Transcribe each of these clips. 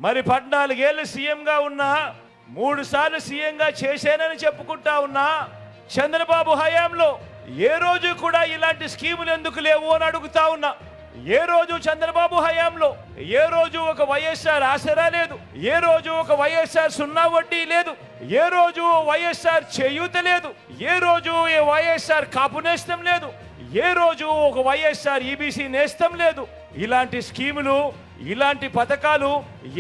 మరి 14 ఏళ్ళు సీఎంగా ఉన్నా, 3 సార్లు సీఎంగా చేశానని చెప్పుకుంటా ఉన్నా చంద్రబాబు హయాంలో ఏ రోజు కూడా ఇలాంటి స్కీములు ఎందుకు లేవు అని అడుగుతా ఉన్నా. ఏ రోజు చంద్రబాబు హయాంలో ఏ రోజు ఒక వైఎస్ఆర్ ఆసరా లేదు, ఏ రోజు ఒక వైఎస్ఆర్ సున్నా వడ్డీ లేదు, ఏ రోజు వైఎస్ఆర్ చేయూత లేదు, ఏ రోజు వైఎస్ఆర్ కాపు నేస్తం లేదు, ఏ రోజు ఒక వైఎస్ఆర్ ఈబీసీ నేస్తం లేదు. ఇలాంటి స్కీములు, ఇలాంటి పథకాలు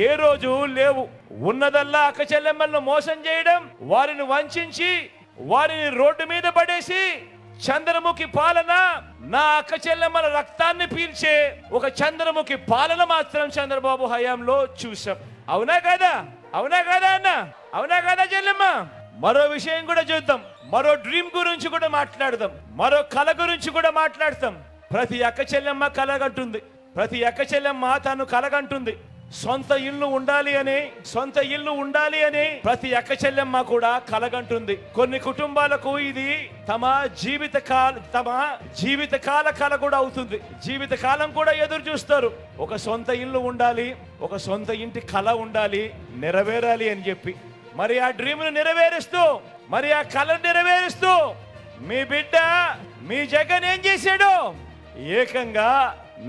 ఏ రోజు లేవు. ఉన్నదల్లా అక్క చెల్లెమ్మలను మోసం చేయడం, వారిని వంచి వారిని రోడ్డు మీద పడేసి చంద్రముఖి పాలన, నా అక్క చెల్లెమ్మల రక్తాన్ని పీల్చే ఒక చంద్రముఖి పాలన మాత్రం చంద్రబాబు హయాంలో చూసాం. అవునా కదా? అవునా కదా అన్న? అవునా కదా చెల్లెమ్మ? మరో విషయం కూడా చూద్దాం, మరో డ్రీమ్ గురించి కూడా మాట్లాడదాం, మరో కళ గురించి కూడా మాట్లాడతాం. ప్రతి అక్క చెల్లెమ్మ కలగంటుంది, ప్రతి అక్క చెల్లెమ్మ తను కలగంటుంది. సొంత ఇల్లు ఉండాలి అని, సొంత ఇల్లు ఉండాలి అని ప్రతి అక్క చెల్లెమ్మ కూడా కలగంటుంది. కొన్ని కుటుంబాలకు ఇది తమ జీవితకాల కల కూడా అవుతుంది. జీవితకాలం కూడా ఎదురు చూస్తారు. ఒక సొంత ఇల్లు ఉండాలి, ఒక సొంత ఇంటి కల ఉండాలి, నెరవేరాలి అని చెప్పి. మరి ఆ డ్రీమ్ను నెరవేరుస్తూ, మరి ఆ కళను నెరవేరుస్తూ మీ బిడ్డ, మీ జగన్ ఏం చేశాడు? ఏకంగా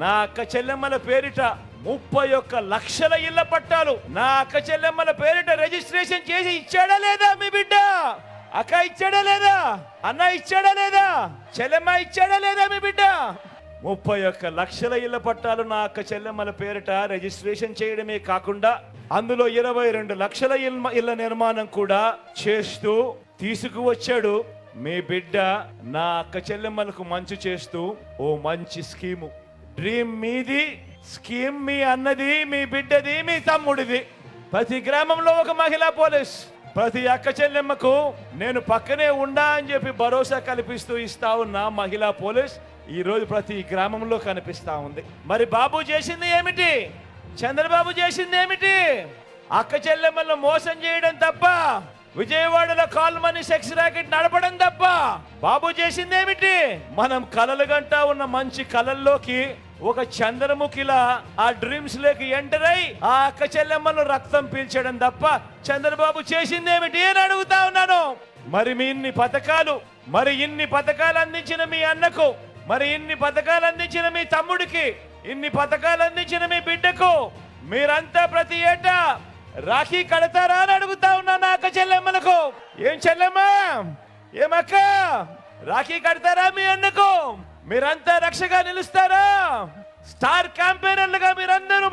నా అక్క చెల్లెమ్మల పేరిట 31 లక్షల ఇళ్ల పట్టాలు నా అక్క చెల్లెమ్మల పేరిట రిజిస్ట్రేషన్ చేసి ఇచ్చాడా లేదా మీ బిడ్డ? అక్క ఇచ్చాడా లేదా? అన్న ఇచ్చాడా లేదా? చెల్లెమ్మ ఇచ్చాడా లేదా మీ బిడ్డ? 31 లక్షల ఇళ్ల పట్టాలు నా అక్క చెల్లెమ్మల పేరిట రిజిస్ట్రేషన్ చేయడమే కాకుండా అందులో 22 లక్షల ఇళ్ల నిర్మాణం కూడా చేస్తూ తీసుకువచ్చాడు మీ బిడ్డ. నా అక్క చెల్లెమ్మలకు మంచి చేస్తూ ఓ మంచి స్కీము. డ్రీమ్ మీది, స్కీమ్ మీ అన్నది, మీ బిడ్డది, మీ తమ్ముడిది. ప్రతి గ్రామంలో ఒక మహిళా పోలీస్, ప్రతి అక్క చెల్లెమ్మకు నేను పక్కనే ఉండా అని చెప్పి భరోసా కల్పిస్తూ ఇస్తా ఉన్న మహిళా పోలీస్ ఈ రోజు ప్రతి గ్రామంలో కనిపిస్తా ఉంది. మరి బాబు చేసింది ఏమిటి? చంద్రబాబు చేసింది ఏమిటి? అక్క చెల్లెమ్మలను మోసం చేయడం తప్ప, విజయవాడలో కాల్ మనీ సెక్స్ ర్యాకెట్ నడపడం తప్ప బాబు చేసింది ఏమిటి? మనం కలలు గంటా ఉన్న మంచి కలల్లోకి ఒక చంద్రముఖిలా ఆ డ్రీమ్స్ లోకి ఎంటర్ అయి ఆ అక్క చెల్లెమ్మను రక్తం పీల్చడం తప్ప చంద్రబాబు చేసింది ఏమిటి అని అడుగుతా ఉన్నాను. మరి మీ ఇన్ని పథకాలు అందించిన మీ అన్నకు, మరి ఇన్ని పథకాలు అందించిన మీ తమ్ముడికి, ఇన్ని పథకాలు అందించిన మీ బిడ్డకు మీరంతా ప్రతి ఏటా రాఖీ కడతారా అని అడుగుతా ఉన్నాను అక్క చెల్లెమ్మలకు. ఏం చెల్లెమ్మా, ఏమక్క, రాఖీ కడతారా మీ అన్నకు? మీరంతా రక్షగా నిలుస్తారా? స్టార్ క్యాంపెయినర్లుగా మీరందరూ